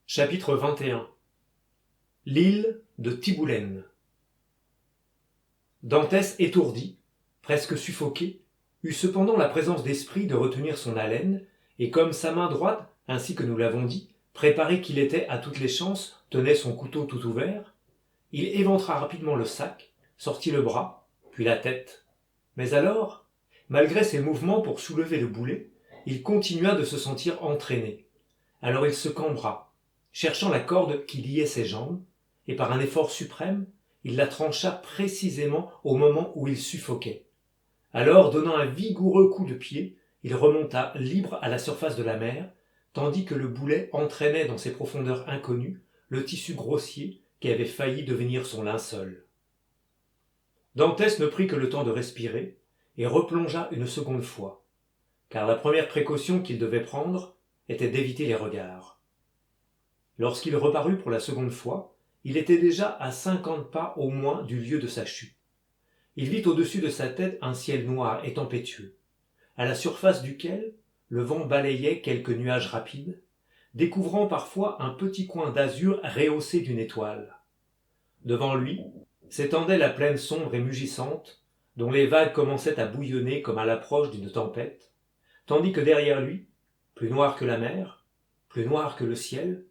Chapitre 21. L'île de Tiboulen. Dantès, étourdi, presque suffoqué, eut cependant la présence d'esprit de retenir son haleine, et comme sa main droite, ainsi que nous l'avons dit, préparé qu'il était à toutes les chances, tenait son couteau tout ouvert, il éventra rapidement le sac, sortit le bras, puis la tête. Mais alors, malgré ses mouvements pour soulever le boulet, il continua de se sentir entraîné. Alors il se cambra, cherchant la corde qui liait ses jambes, et par un effort suprême, il la trancha précisément au moment où il suffoquait. Alors, donnant un vigoureux coup de pied, il remonta libre à la surface de la mer, tandis que le boulet entraînait dans ses profondeurs inconnues le tissu grossier qui avait failli devenir son linceul. Dantès ne prit que le temps de respirer et replongea une seconde fois, car la première précaution qu'il devait prendre était d'éviter les regards. Lorsqu'il reparut pour la seconde fois, il était déjà à 50 pas au moins du lieu de sa chute. Il vit au-dessus de sa tête un ciel noir et tempétueux, à la surface duquel le vent balayait quelques nuages rapides, découvrant parfois un petit coin d'azur rehaussé d'une étoile. Devant lui s'étendait la plaine sombre et mugissante, dont les vagues commençaient à bouillonner comme à l'approche d'une tempête, tandis que derrière lui, plus noir que la mer, plus noir que le ciel,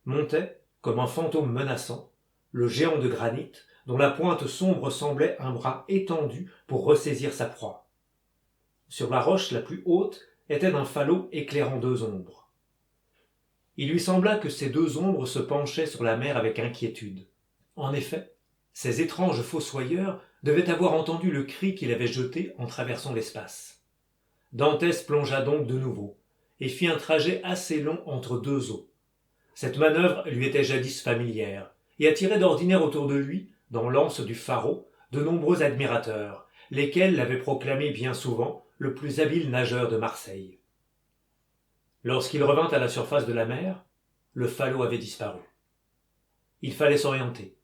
montait, comme un fantôme menaçant, le géant de granit dont la pointe sombre semblait un bras étendu pour ressaisir sa proie. Sur la roche la plus haute était un falot éclairant deux ombres. Il lui sembla que ces deux ombres se penchaient sur la mer avec inquiétude. En effet, ces étranges fossoyeurs devaient avoir entendu le cri qu'il avait jeté en traversant l'espace. Dantès plongea donc de nouveau, et fit un trajet assez long entre deux eaux. Cette manœuvre lui était jadis familière, et attirait d'ordinaire autour de lui, dans l'anse du pharo, de nombreux admirateurs, lesquels l'avaient proclamé bien souvent le plus habile nageur de Marseille. Lorsqu'il revint à la surface de la mer, le falot avait disparu. Il fallait s'orienter.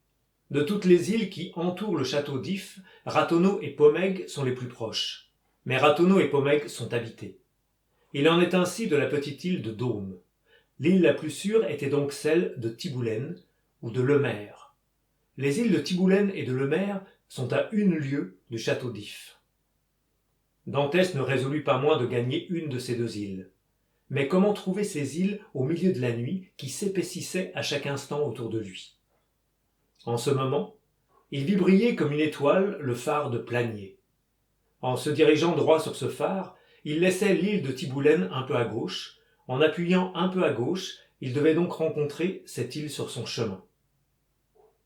De toutes les îles qui entourent le château d'If, Ratonneau et Pomègue sont les plus proches. Mais Ratonneau et Pomègue sont habités. Il en est ainsi de la petite île de Dôme. L'île la plus sûre était donc celle de Tiboulen ou de Lemaire. Les îles de Tiboulen et de Lemaire sont à 1 lieue du château d'If. Dantès ne résolut pas moins de gagner une de ces deux îles. Mais comment trouver ces îles au milieu de la nuit qui s'épaississait à chaque instant autour de lui? En ce moment, il vit briller comme une étoile le phare de Planier. En se dirigeant droit sur ce phare, il laissait l'île de Tiboulen un peu à gauche. En appuyant un peu à gauche, il devait donc rencontrer cette île sur son chemin.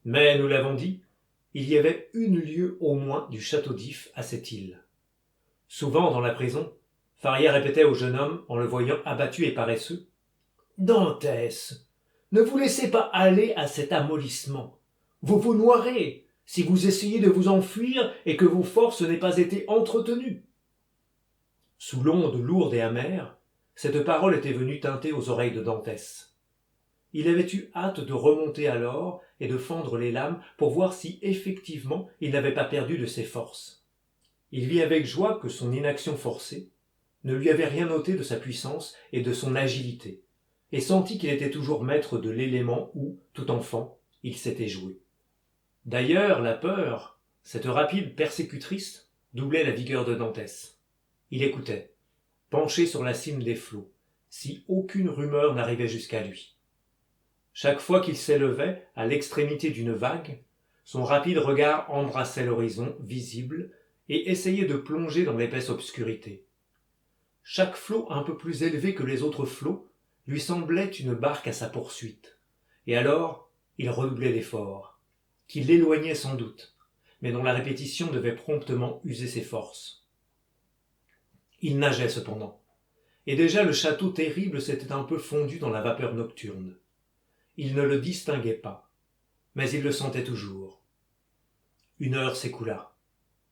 Mais, nous l'avons dit, il y avait 1 lieue au moins du château d'If à cette île. Souvent, dans la prison, Faria répétait au jeune homme, en le voyant abattu et paresseux, « Dantès, ne vous laissez pas aller à cet amollissement. Vous vous noierez si vous essayez de vous enfuir et que vos forces n'aient pas été entretenues. » Sous l'onde lourde et amère, cette parole était venue teinter aux oreilles de Dantès. Il avait eu hâte de remonter alors et de fendre les lames pour voir si effectivement il n'avait pas perdu de ses forces. Il vit avec joie que son inaction forcée ne lui avait rien ôté de sa puissance et de son agilité, et sentit qu'il était toujours maître de l'élément où, tout enfant, il s'était joué. D'ailleurs, la peur, cette rapide persécutrice, doublait la vigueur de Dantès. Il écoutait, penché sur la cime des flots, si aucune rumeur n'arrivait jusqu'à lui. Chaque fois qu'il s'élevait à l'extrémité d'une vague, son rapide regard embrassait l'horizon visible et essayait de plonger dans l'épaisse obscurité. Chaque flot un peu plus élevé que les autres flots lui semblait une barque à sa poursuite, et alors il redoublait d'efforts, qui l'éloignaient sans doute, mais dont la répétition devait promptement user ses forces. Il nageait cependant, et déjà le château terrible s'était un peu fondu dans la vapeur nocturne. Il ne le distinguait pas, mais il le sentait toujours. 1 heure s'écoula,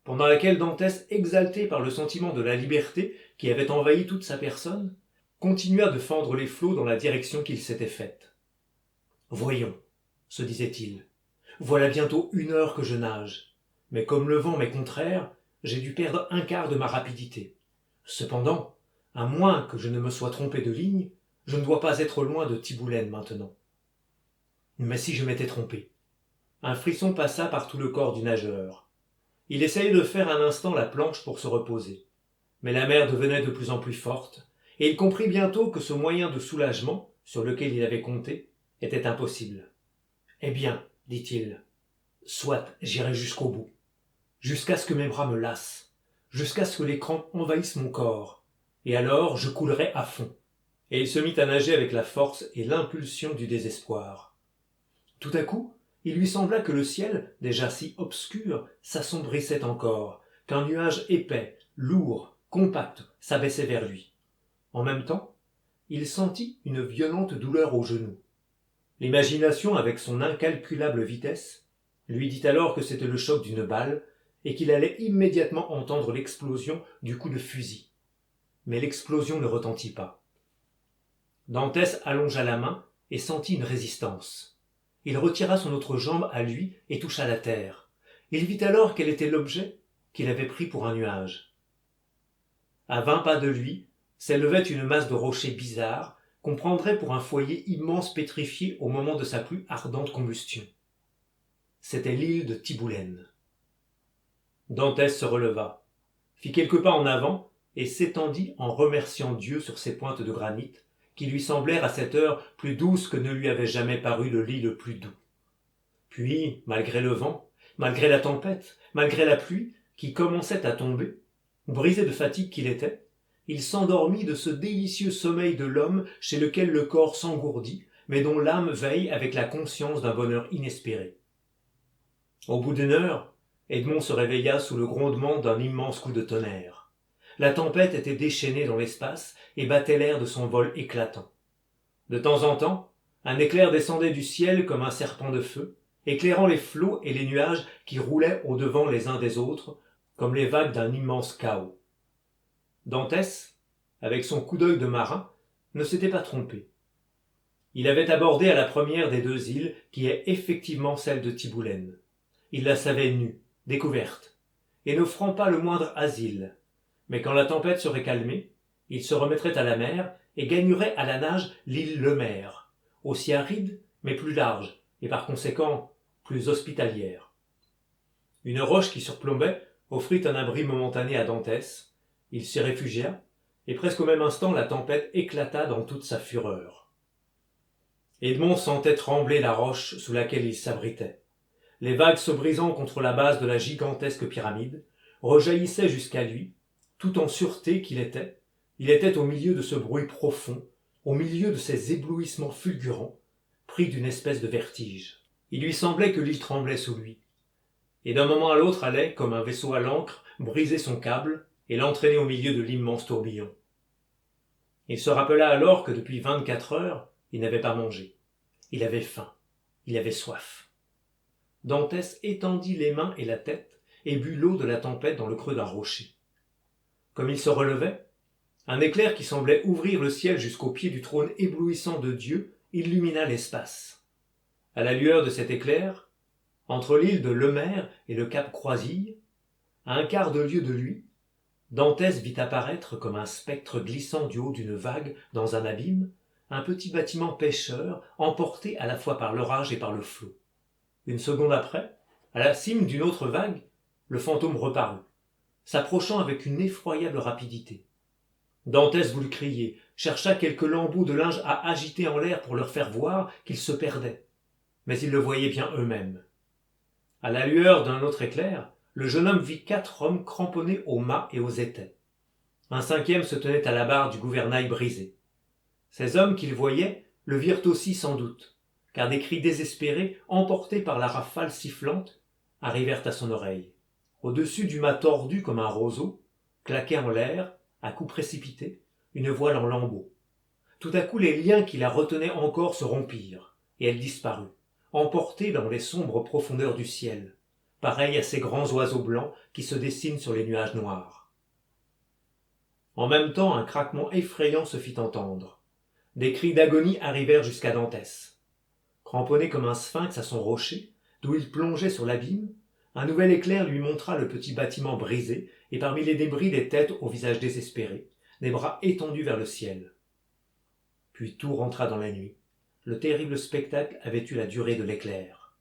pendant laquelle Dantès, exalté par le sentiment de la liberté qui avait envahi toute sa personne, continua de fendre les flots dans la direction qu'il s'était faite. « Voyons, » se disait-il, « voilà bientôt 1 heure que je nage, mais comme le vent m'est contraire, j'ai dû perdre 1/4 de ma rapidité. Cependant, à moins que je ne me sois trompé de ligne, je ne dois pas être loin de Tiboulen maintenant. Mais si je m'étais trompé. Un frisson passa par tout le corps du nageur. Il essayait de faire un instant la planche pour se reposer. Mais la mer devenait de plus en plus forte, et il comprit bientôt que ce moyen de soulagement, sur lequel il avait compté, était impossible. « Eh bien, dit-il, soit j'irai jusqu'au bout, jusqu'à ce que mes bras me lassent, jusqu'à ce que les crampes envahissent mon corps, et alors je coulerai à fond. » Et il se mit à nager avec la force et l'impulsion du désespoir. Tout à coup, il lui sembla que le ciel, déjà si obscur, s'assombrissait encore, qu'un nuage épais, lourd, compact, s'abaissait vers lui. En même temps, il sentit une violente douleur au genou. L'imagination, avec son incalculable vitesse, lui dit alors que c'était le choc d'une balle et qu'il allait immédiatement entendre l'explosion du coup de fusil. Mais l'explosion ne retentit pas. Dantès allongea la main et sentit une résistance. Il retira son autre jambe à lui et toucha la terre. Il vit alors quel était l'objet qu'il avait pris pour un nuage. À 20 pas de lui s'élevait une masse de rochers bizarres qu'on prendrait pour un foyer immense pétrifié au moment de sa plus ardente combustion. C'était l'île de Tiboulen. Dantès se releva, fit quelques pas en avant et s'étendit en remerciant Dieu sur ces pointes de granit qui lui semblèrent à cette heure plus douces que ne lui avait jamais paru le lit le plus doux. Puis, malgré le vent, malgré la tempête, malgré la pluie qui commençait à tomber, brisé de fatigue qu'il était, il s'endormit de ce délicieux sommeil de l'homme chez lequel le corps s'engourdit, mais dont l'âme veille avec la conscience d'un bonheur inespéré. Au bout d'une heure, Edmond se réveilla sous le grondement d'un immense coup de tonnerre. La tempête était déchaînée dans l'espace et battait l'air de son vol éclatant. De temps en temps, un éclair descendait du ciel comme un serpent de feu, éclairant les flots et les nuages qui roulaient au-devant les uns des autres, comme les vagues d'un immense chaos. Dantès, avec son coup d'œil de marin, ne s'était pas trompé. Il avait abordé à la première des deux îles, qui est effectivement celle de Tiboulen. Il la savait nue, découverte, et n'offrant pas le moindre asile. Mais quand la tempête serait calmée, il se remettrait à la mer et gagnerait à la nage l'île Lemaire, aussi aride mais plus large, et par conséquent plus hospitalière. Une roche qui surplombait offrit un abri momentané à Dantès. Il s'y réfugia, et presque au même instant la tempête éclata dans toute sa fureur. Edmond sentait trembler la roche sous laquelle il s'abritait. Les vagues se brisant contre la base de la gigantesque pyramide rejaillissaient jusqu'à lui, tout en sûreté qu'il était. Il était au milieu de ce bruit profond, au milieu de ces éblouissements fulgurants, pris d'une espèce de vertige. Il lui semblait que l'île tremblait sous lui, et d'un moment à l'autre allait, comme un vaisseau à l'ancre, briser son câble et l'entraîner au milieu de l'immense tourbillon. Il se rappela alors que depuis 24 heures, il n'avait pas mangé. Il avait faim, il avait soif. Dantès étendit les mains et la tête et but l'eau de la tempête dans le creux d'un rocher. Comme il se relevait, un éclair qui semblait ouvrir le ciel jusqu'au pied du trône éblouissant de Dieu illumina l'espace. À la lueur de cet éclair, entre l'île de Lemaire et le cap Croisille, à un quart de lieue de lui, Dantès vit apparaître comme un spectre glissant du haut d'une vague dans un abîme, un petit bâtiment pêcheur emporté à la fois par l'orage et par le flot. Une seconde après, à la cime d'une autre vague, le fantôme reparut, s'approchant avec une effroyable rapidité. Dantès voulut crier, chercha quelques lambeaux de linge à agiter en l'air pour leur faire voir qu'ils se perdaient, mais ils le voyaient bien eux-mêmes. À la lueur d'un autre éclair, le jeune homme vit 4 hommes cramponnés aux mâts et aux étais. Un 5e se tenait à la barre du gouvernail brisé. Ces hommes qu'il voyait le virent aussi sans doute, car des cris désespérés, emportés par la rafale sifflante, arrivèrent à son oreille. Au-dessus du mât tordu comme un roseau, claquait en l'air, à coups précipités, une voile en lambeaux. Tout à coup les liens qui la retenaient encore se rompirent, et elle disparut, emportée dans les sombres profondeurs du ciel, pareille à ces grands oiseaux blancs qui se dessinent sur les nuages noirs. En même temps, un craquement effrayant se fit entendre. Des cris d'agonie arrivèrent jusqu'à Dantès. Cramponné comme un sphinx à son rocher, d'où il plongeait sur l'abîme, un nouvel éclair lui montra le petit bâtiment brisé, et parmi les débris des têtes au visage désespéré, des bras étendus vers le ciel. Puis tout rentra dans la nuit, Le terrible spectacle avait eu la durée de l'éclair.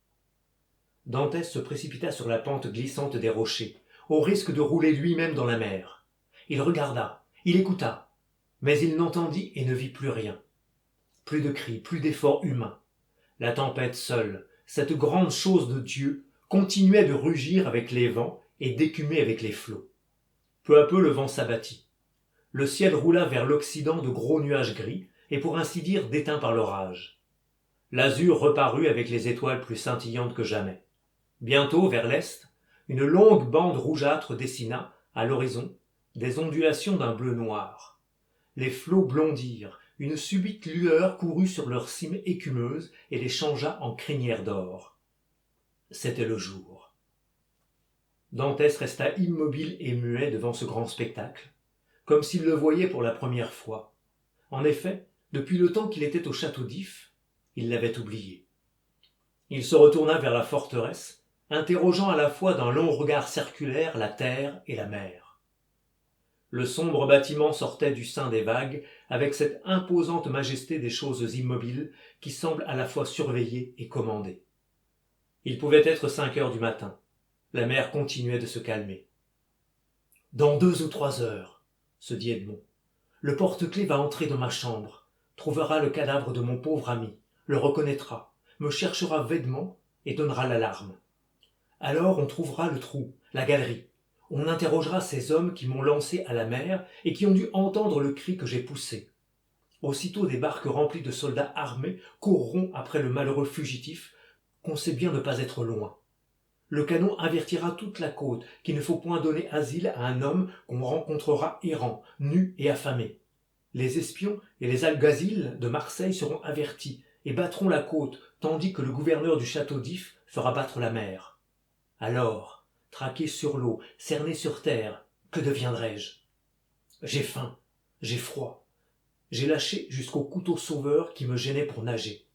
Dantès se précipita sur la pente glissante des rochers, au risque de rouler lui-même dans la mer. Il regarda, il écouta, mais il n'entendit et ne vit plus rien. Plus de cris, plus d'efforts humains. La tempête seule, cette grande chose de Dieu, continuait de rugir avec les vents et d'écumer avec les flots. Peu à peu le vent s'abattit. Le ciel roula vers l'occident de gros nuages gris, et pour ainsi dire déteints par l'orage. L'azur reparut avec les étoiles plus scintillantes que jamais. Bientôt, vers l'est, une longue bande rougeâtre dessina, à l'horizon, des ondulations d'un bleu noir. Les flots blondirent, une subite lueur courut sur leur cime écumeuse et les changea en crinières d'or. C'était le jour. Dantès resta immobile et muet devant ce grand spectacle, comme s'il le voyait pour la première fois. En effet, depuis le temps qu'il était au château d'If, il l'avait oublié. Il se retourna vers la forteresse, interrogeant à la fois d'un long regard circulaire la terre et la mer. Le sombre bâtiment sortait du sein des vagues avec cette imposante majesté des choses immobiles qui semblent à la fois surveiller et commander. Il pouvait être 5 heures du matin. La mer continuait de se calmer. « Dans 2 ou 3 heures, se dit Edmond, le porte-clés va entrer dans ma chambre, trouvera le cadavre de mon pauvre ami, le reconnaîtra, me cherchera vaidement et donnera l'alarme. Alors on trouvera le trou, la galerie. On interrogera ces hommes qui m'ont lancé à la mer et qui ont dû entendre le cri que j'ai poussé. Aussitôt des barques remplies de soldats armés courront après le malheureux fugitif, qu'on sait bien ne pas être loin. Le canon avertira toute la côte qu'il ne faut point donner asile à un homme qu'on rencontrera errant, nu et affamé. Les espions et les alguazils de Marseille seront avertis et battront la côte, tandis que le gouverneur du château d'If fera battre la mer. Alors, traqué sur l'eau, cerné sur terre, que deviendrai-je? J'ai faim, j'ai froid, j'ai lâché jusqu'au couteau sauveur qui me gênait pour nager.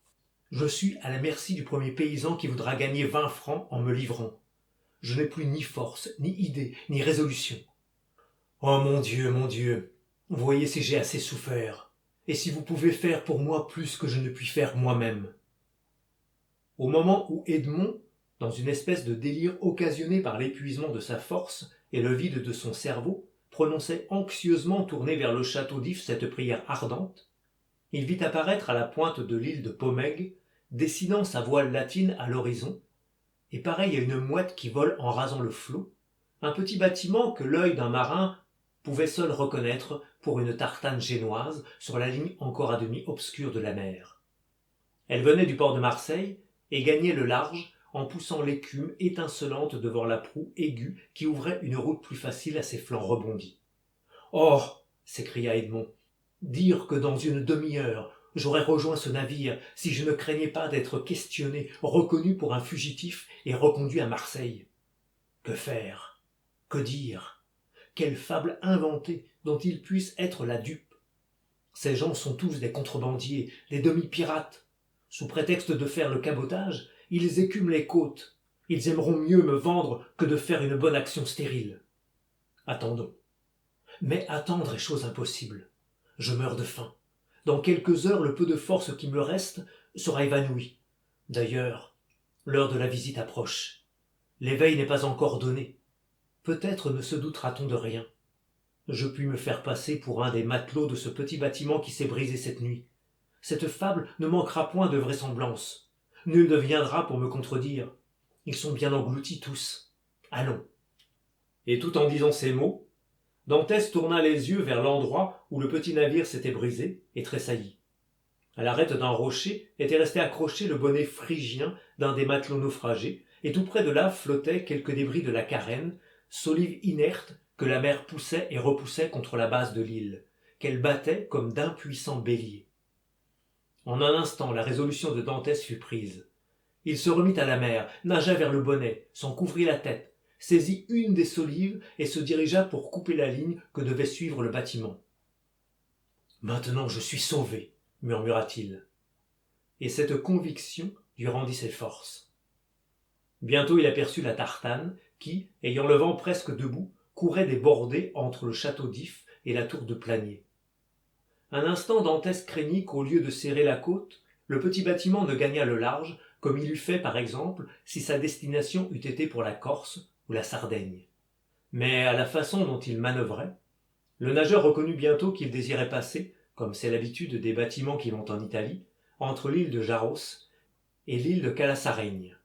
Je suis à la merci du premier paysan qui voudra gagner 20 francs en me livrant. Je n'ai plus ni force, ni idée, ni résolution. Oh mon Dieu, voyez si j'ai assez souffert, et si vous pouvez faire pour moi plus que je ne puis faire moi-même. » Au moment où Edmond, dans une espèce de délire occasionné par l'épuisement de sa force et le vide de son cerveau, prononçait anxieusement tourné vers le château d'If cette prière ardente, il vit apparaître à la pointe de l'île de Pomègue, dessinant sa voile latine à l'horizon, et pareil à une mouette qui vole en rasant le flot, un petit bâtiment que l'œil d'un marin pouvait seul reconnaître pour une tartane génoise sur la ligne encore à demi obscure de la mer. Elle venait du port de Marseille et gagnait le large en poussant l'écume étincelante devant la proue aiguë qui ouvrait une route plus facile à ses flancs rebondis. « Oh !» s'écria Edmond. « Dire que dans une demi-heure, j'aurais rejoint ce navire si je ne craignais pas d'être questionné, reconnu pour un fugitif et reconduit à Marseille. Que faire? Que dire? Quelle fable inventer dont ils puissent être la dupe? Ces gens sont tous des contrebandiers, des demi-pirates. Sous prétexte de faire le cabotage, ils écument les côtes. Ils aimeront mieux me vendre que de faire une bonne action stérile. Attendons. Mais attendre est chose impossible. Je meurs de faim. Dans quelques heures, le peu de force qui me reste sera évanoui. D'ailleurs, l'heure de la visite approche. L'éveil n'est pas encore donné. Peut-être ne se doutera-t-on de rien. Je puis me faire passer pour un des matelots de ce petit bâtiment qui s'est brisé cette nuit. Cette fable ne manquera point de vraisemblance. Nul ne viendra pour me contredire. Ils sont bien engloutis tous. Allons. » Et tout en disant ces mots, Dantès tourna les yeux vers l'endroit où le petit navire s'était brisé et tressaillit. À l'arête d'un rocher était resté accroché le bonnet phrygien d'un des matelots naufragés, et tout près de là flottaient quelques débris de la carène, solive inerte que la mer poussait et repoussait contre la base de l'île, qu'elle battait comme d'impuissants béliers. En un instant, la résolution de Dantès fut prise. Il se remit à la mer, nagea vers le bonnet, s'en couvrit la tête, saisit une des solives et se dirigea pour couper la ligne que devait suivre le bâtiment. « Maintenant je suis sauvé !» murmura-t-il. Et cette conviction lui rendit ses forces. Bientôt il aperçut la tartane qui, ayant le vent presque debout, courait des bordées entre le château d'If et la tour de Planier. Un instant Dantès craignit qu'au lieu de serrer la côte, le petit bâtiment ne gagna le large comme il eût fait par exemple si sa destination eût été pour la Corse ou la Sardaigne. Mais à la façon dont il manœuvrait, le nageur reconnut bientôt qu'il désirait passer, comme c'est l'habitude des bâtiments qui vont en Italie, entre l'île de Jaros et l'île de Calasareigne.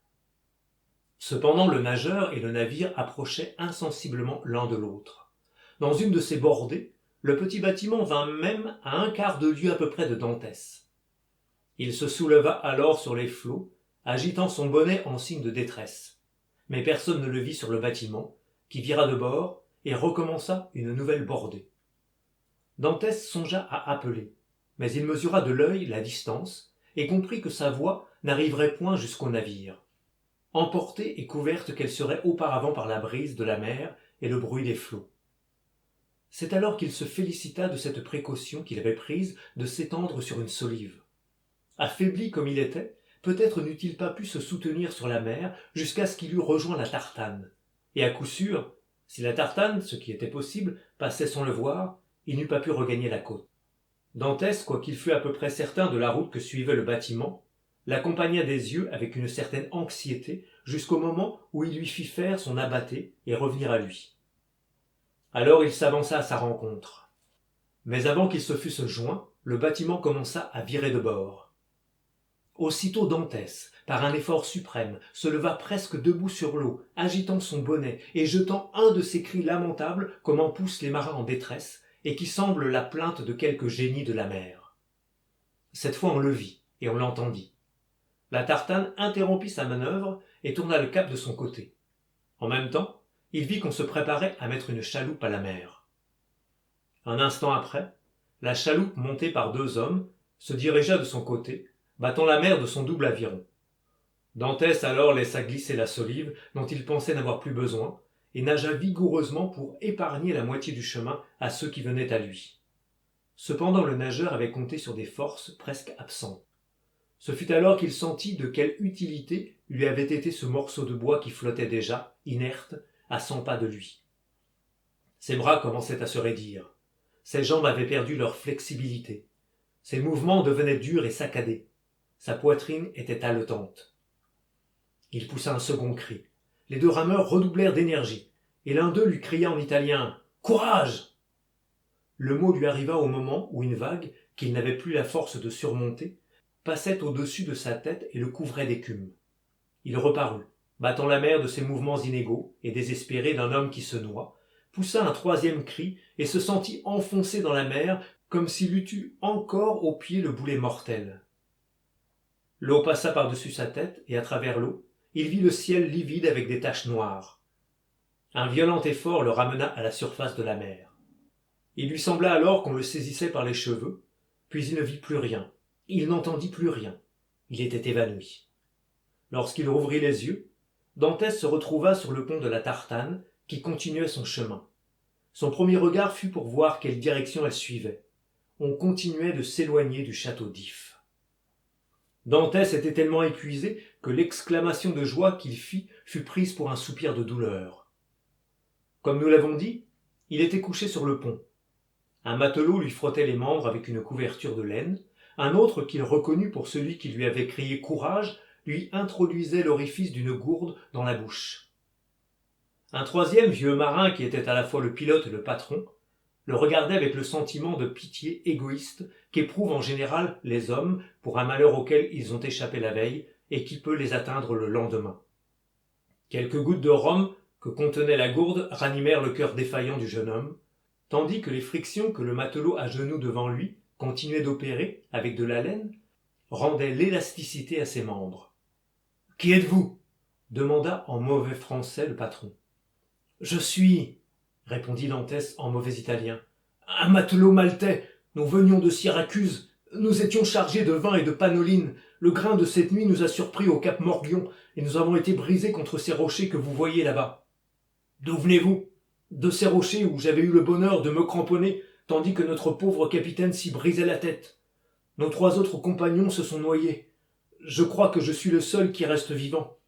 Cependant le nageur et le navire approchaient insensiblement l'un de l'autre. Dans une de ces bordées, le petit bâtiment vint même à un quart de lieue à peu près de Dantès. Il se souleva alors sur les flots, agitant son bonnet en signe de détresse. Mais personne ne le vit sur le bâtiment, qui vira de bord et recommença une nouvelle bordée. Dantès songea à appeler, mais il mesura de l'œil la distance et comprit que sa voix n'arriverait point jusqu'au navire. Emportée et couverte qu'elle serait auparavant par la brise de la mer et le bruit des flots. C'est alors qu'il se félicita de cette précaution qu'il avait prise de s'étendre sur une solive. Affaibli comme il était, peut-être n'eût-il pas pu se soutenir sur la mer jusqu'à ce qu'il eût rejoint la tartane. Et à coup sûr, si la tartane, ce qui était possible, passait sans le voir, il n'eût pas pu regagner la côte. Dantès, quoiqu'il fût à peu près certain de la route que suivait le bâtiment, l'accompagna des yeux avec une certaine anxiété jusqu'au moment où il lui fit faire son abatté et revenir à lui. Alors il s'avança à sa rencontre. Mais avant qu'ils se fussent joints, le bâtiment commença à virer de bord. Aussitôt Dantès, par un effort suprême, se leva presque debout sur l'eau, agitant son bonnet et jetant un de ces cris lamentables comme en poussent les marins en détresse et qui semblent la plainte de quelque génie de la mer. Cette fois on le vit et on l'entendit. La tartane interrompit sa manœuvre et tourna le cap de son côté. En même temps, il vit qu'on se préparait à mettre une chaloupe à la mer. Un instant après, la chaloupe montée par 2 hommes se dirigea de son côté, battant la mer de son double aviron. Dantès alors laissa glisser la solive dont il pensait n'avoir plus besoin et nagea vigoureusement pour épargner la moitié du chemin à ceux qui venaient à lui. Cependant le nageur avait compté sur des forces presque absentes. Ce fut alors qu'il sentit de quelle utilité lui avait été ce morceau de bois qui flottait déjà, inerte, à 100 pas de lui. Ses bras commençaient à se raidir. Ses jambes avaient perdu leur flexibilité. Ses mouvements devenaient durs et saccadés. Sa poitrine était haletante. Il poussa un second cri. Les 2 rameurs redoublèrent d'énergie, et l'un d'eux lui cria en italien « Courage !» Le mot lui arriva au moment où une vague, qu'il n'avait plus la force de surmonter, passait au-dessus de sa tête et le couvrait d'écume. Il reparut, battant la mer de ses mouvements inégaux et désespérés d'un homme qui se noie, poussa un 3e cri et se sentit enfoncé dans la mer comme s'il eût eu encore au pied le boulet mortel. L'eau passa par-dessus sa tête et à travers l'eau, il vit le ciel livide avec des taches noires. Un violent effort le ramena à la surface de la mer. Il lui sembla alors qu'on le saisissait par les cheveux, puis il ne vit plus rien. Il n'entendit plus rien. Il était évanoui. Lorsqu'il rouvrit les yeux, Dantès se retrouva sur le pont de la Tartane, qui continuait son chemin. Son premier regard fut pour voir quelle direction elle suivait. On continuait de s'éloigner du château d'If. Dantès était tellement épuisé que l'exclamation de joie qu'il fit fut prise pour un soupir de douleur. Comme nous l'avons dit, il était couché sur le pont. Un matelot lui frottait les membres avec une couverture de laine. Un autre, qu'il reconnut pour celui qui lui avait crié « Courage !», lui introduisait l'orifice d'une gourde dans la bouche. Un 3e vieux marin, qui était à la fois le pilote et le patron, le regardait avec le sentiment de pitié égoïste qu'éprouvent en général les hommes pour un malheur auquel ils ont échappé la veille et qui peut les atteindre le lendemain. Quelques gouttes de rhum que contenait la gourde ranimèrent le cœur défaillant du jeune homme, tandis que les frictions que le matelot à genoux devant lui continuait d'opérer avec de la laine rendaient l'élasticité à ses membres. « Qui êtes-vous » demanda en mauvais français le patron. « Je suis, » répondit Dantès en mauvais italien, « un matelot maltais. Nous venions de Syracuse. Nous étions chargés de vin et de panoline. Le grain de cette nuit nous a surpris au cap Morgion et nous avons été brisés contre ces rochers que vous voyez là-bas. »« D'où venez-vous » ?»« De ces rochers où j'avais eu le bonheur de me cramponner tandis que notre pauvre capitaine s'y brisait la tête. Nos 3 autres compagnons se sont noyés. Je crois que je suis le seul qui reste vivant.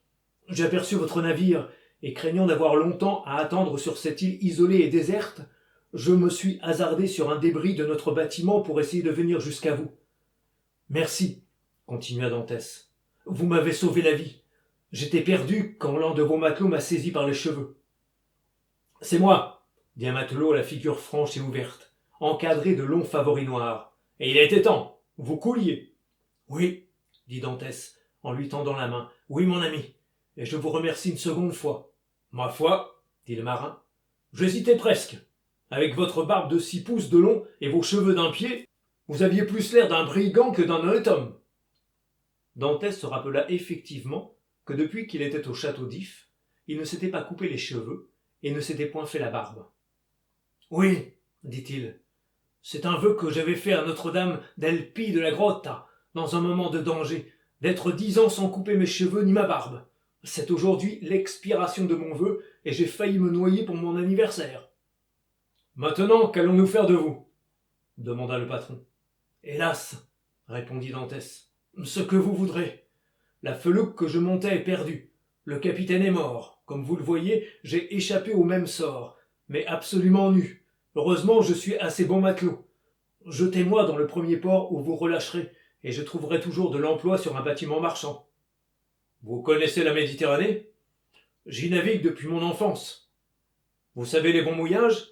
J'ai aperçu votre navire, et craignant d'avoir longtemps à attendre sur cette île isolée et déserte, je me suis hasardé sur un débris de notre bâtiment pour essayer de venir jusqu'à vous. Merci. continua Dantès. Vous m'avez sauvé la vie. J'étais perdu quand l'un de vos matelots m'a saisi par les cheveux. C'est moi, dit un matelot à la figure franche et ouverte, encadré de longs favoris noirs. Et il était temps, vous couliez. Oui, dit Dantès, en lui tendant la main. Oui, mon ami, et je vous remercie une seconde fois. Ma foi, dit le marin, j'hésitais presque. Avec votre barbe de 6 pouces de long et vos cheveux d'un pied, vous aviez plus l'air d'un brigand que d'un honnête homme. Dantès se rappela effectivement que depuis qu'il était au château d'If, il ne s'était pas coupé les cheveux et ne s'était point fait la barbe. Oui, dit-il, c'est un vœu que j'avais fait à Notre-Dame del Pi de la Grotta, dans un moment de danger, d'être 10 ans sans couper mes cheveux ni ma barbe. C'est aujourd'hui l'expiration de mon vœu, et j'ai failli me noyer pour mon anniversaire. Maintenant, qu'allons-nous faire de vous? Demanda le patron. Hélas, répondit Dantès, ce que vous voudrez. La felouque que je montais est perdue. Le capitaine est mort. Comme vous le voyez, j'ai échappé au même sort, mais absolument nu. Heureusement, je suis assez bon matelot. Jetez-moi dans le premier port où vous relâcherez, et je trouverai toujours de l'emploi sur un bâtiment marchand. Vous connaissez la Méditerranée? J'y navigue depuis mon enfance. Vous savez les bons mouillages?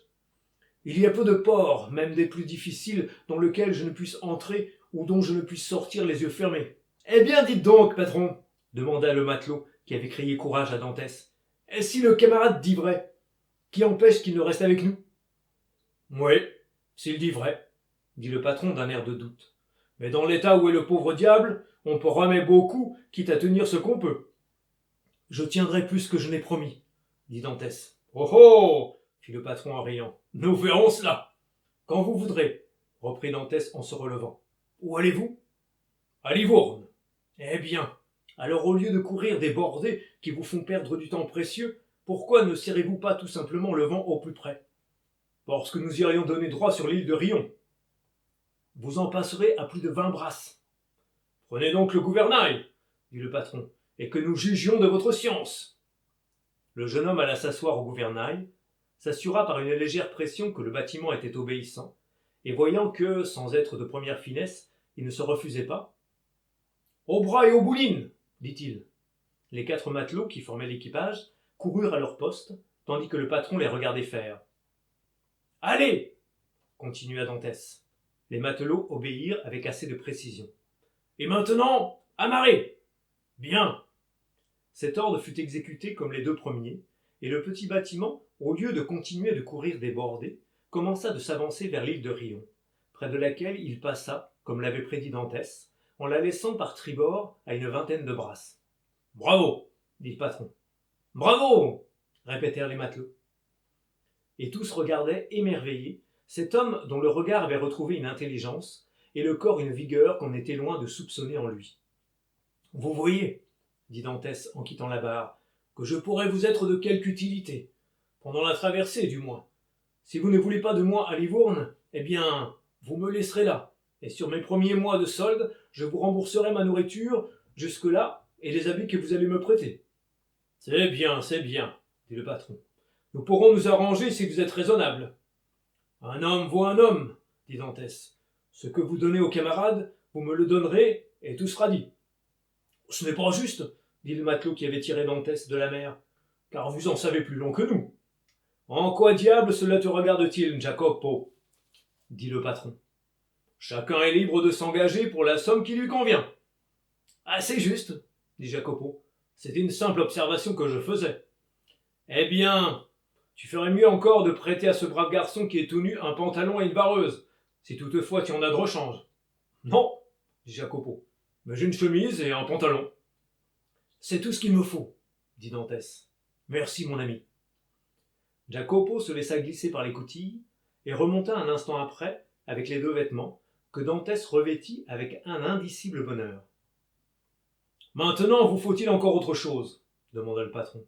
Il y a peu de ports, même des plus difficiles, dans lesquels je ne puisse entrer ou dont je ne puisse sortir les yeux fermés. Eh bien, dites donc, patron, demanda le matelot, qui avait crié courage à Dantès. Et si le camarade dit vrai, qui empêche qu'il ne reste avec nous? Oui, s'il dit vrai, dit le patron d'un air de doute. Mais dans l'état où est le pauvre diable, on peut ramer beaucoup, quitte à tenir ce qu'on peut. Je tiendrai plus que je n'ai promis, dit Dantès. Oh oh, fit le patron en riant. Nous verrons cela. Quand vous voudrez, reprit Dantès en se relevant. Où allez-vous? À Livourne. Eh bien, alors au lieu de courir des bordées qui vous font perdre du temps précieux, pourquoi ne serrez-vous pas tout simplement le vent au plus près? Parce que nous irions donner droit sur l'île de Rion. Vous en passerez à plus de 20 brasses. Prenez donc le gouvernail, dit le patron, et que nous jugions de votre science. Le jeune homme alla s'asseoir au gouvernail, s'assura par une légère pression que le bâtiment était obéissant, et voyant que, sans être de première finesse, il ne se refusait pas. Au bras et aux boulines, dit-il. Les 4 matelots qui formaient l'équipage coururent à leur poste, tandis que le patron les regardait faire. Allez, continua Dantès. Les matelots obéirent avec assez de précision. Et maintenant, amarrez! Bien! Cet ordre fut exécuté comme les 2 premiers, et le petit bâtiment, au lieu de continuer de courir des bordées, commença de s'avancer vers l'île de Rion, près de laquelle il passa, comme l'avait prédit Dantès, en la laissant par tribord à une vingtaine de brasses. Bravo, dit le patron. Bravo, répétèrent les matelots. Et tous regardaient émerveillés cet homme dont le regard avait retrouvé une intelligence et le corps une vigueur qu'on était loin de soupçonner en lui. Vous voyez, dit Dantès en quittant la barre, que je pourrais vous être de quelque utilité, pendant la traversée du moins. Si vous ne voulez pas de moi à Livourne, eh bien, vous me laisserez là, et sur mes premiers mois de solde, je vous rembourserai ma nourriture jusque-là et les habits que vous allez me prêter. C'est bien, dit le patron. Nous pourrons nous arranger si vous êtes raisonnable. Un homme vaut un homme, dit Dantès. Ce que vous donnez aux camarades, vous me le donnerez, et tout sera dit. Ce n'est pas juste, dit le matelot qui avait tiré Dantès de la mer, car vous en savez plus long que nous. En quoi diable cela te regarde-t-il, Jacopo? Dit le patron. Chacun est libre de s'engager pour la somme qui lui convient. Ah, c'est juste, dit Jacopo. C'était une simple observation que je faisais. Eh bien, tu ferais mieux encore de prêter à ce brave garçon qui est tout nu un pantalon et une vareuse, si toutefois tu en as de rechange. Non, dit Jacopo, mais j'ai une chemise et un pantalon. C'est tout ce qu'il me faut, dit Dantès. Merci, mon ami. Jacopo se laissa glisser par les coutilles et remonta un instant après avec les 2 vêtements que Dantès revêtit avec un indicible bonheur. Maintenant, vous faut-il encore autre chose? Demanda le patron.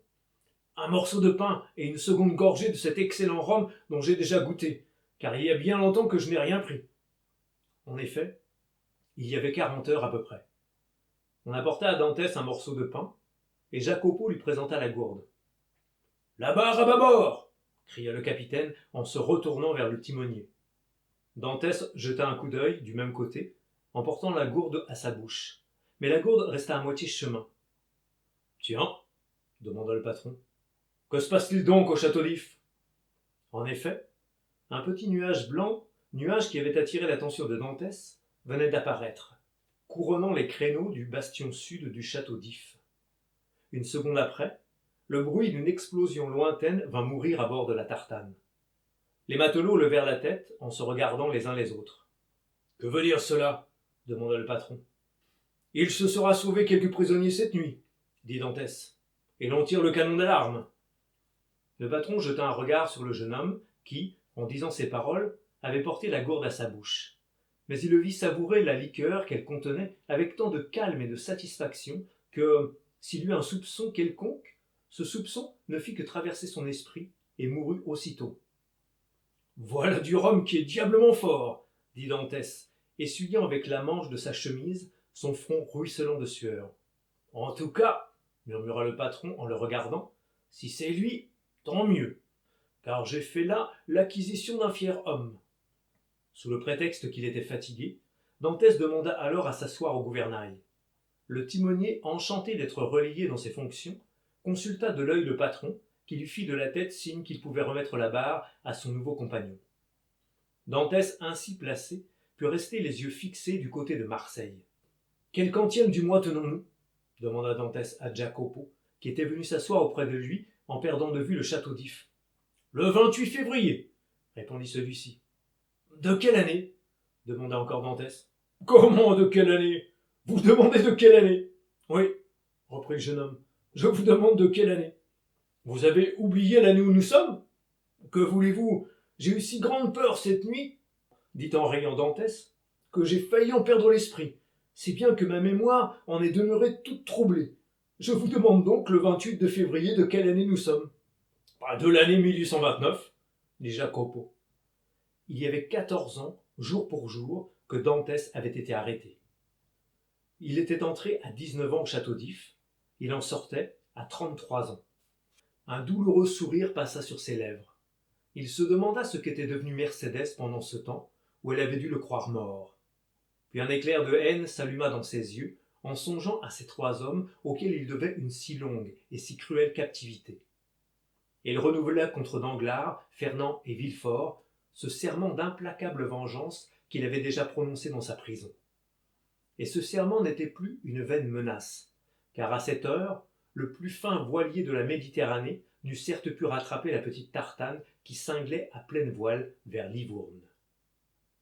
Un morceau de pain et une seconde gorgée de cet excellent rhum dont j'ai déjà goûté, car il y a bien longtemps que je n'ai rien pris. En effet, il y avait 40 heures à peu près. On apporta à Dantès un morceau de pain, et Jacopo lui présenta la gourde. La barre à bâbord! Cria le capitaine en se retournant vers le timonier. Dantès jeta un coup d'œil du même côté, en portant la gourde à sa bouche, mais la gourde resta à moitié chemin. « Tiens, demanda le patron, que se passe-t-il donc au château d'If ?» En effet, un petit nuage blanc, nuage qui avait attiré l'attention de Dantès, venait d'apparaître, couronnant les créneaux du bastion sud du château d'If. Une seconde après, le bruit d'une explosion lointaine vint mourir à bord de la tartane. Les matelots levèrent la tête en se regardant les uns les autres. « Que veut dire cela ?» demanda le patron. « Il se sera sauvé quelques prisonniers cette nuit, dit Dantès, et l'on tire le canon d'alarme. » Le patron jeta un regard sur le jeune homme qui, en disant ces paroles, avait porté la gourde à sa bouche. Mais il le vit savourer la liqueur qu'elle contenait avec tant de calme et de satisfaction que, s'il eut un soupçon quelconque, ce soupçon ne fit que traverser son esprit et mourut aussitôt. « Voilà du rhum qui est diablement fort, dit Dantès, essuyant avec la manche de sa chemise son front ruisselant de sueur. En tout cas, murmura le patron en le regardant, si c'est lui, tant mieux, car j'ai fait là l'acquisition d'un fier homme. Sous le prétexte qu'il était fatigué, Dantès demanda alors à s'asseoir au gouvernail. Le timonier, enchanté d'être relayé dans ses fonctions, consulta de l'œil le patron, qui lui fit de la tête signe qu'il pouvait remettre la barre à son nouveau compagnon. Dantès, ainsi placé, put rester les yeux fixés du côté de Marseille. « Quel quantième du mois tenons-nous » demanda Dantès à Jacopo, qui était venu s'asseoir auprès de lui en perdant de vue le château d'If. « Le 28 février, répondit celui-ci. « De quelle année » demanda encore Dantès. « Comment de quelle année ? Vous demandez de quelle année ?»« Oui, reprit le jeune homme, je vous demande de quelle année. Vous avez oublié l'année où nous sommes ? Que voulez-vous ? J'ai eu si grande peur cette nuit, dit en riant Dantès, que j'ai failli en perdre l'esprit, si bien que ma mémoire en est demeurée toute troublée. Je vous demande donc le 28 de février de quelle année nous sommes. »« De l'année 1829, dit Jacopo. Il y avait 14 ans, jour pour jour, que Dantès avait été arrêté. Il était entré à 19 ans au château d'If, il en sortait à 33 ans. Un douloureux sourire passa sur ses lèvres. Il se demanda ce qu'était devenu Mercédès pendant ce temps où elle avait dû le croire mort. Puis un éclair de haine s'alluma dans ses yeux en songeant à ces 3 hommes auxquels il devait une si longue et si cruelle captivité. Et il renouvela contre Danglars, Fernand et Villefort ce serment d'implacable vengeance qu'il avait déjà prononcé dans sa prison. Et ce serment n'était plus une vaine menace, car à cette heure, le plus fin voilier de la Méditerranée n'eût certes pu rattraper la petite tartane qui cinglait à pleine voile vers Livourne.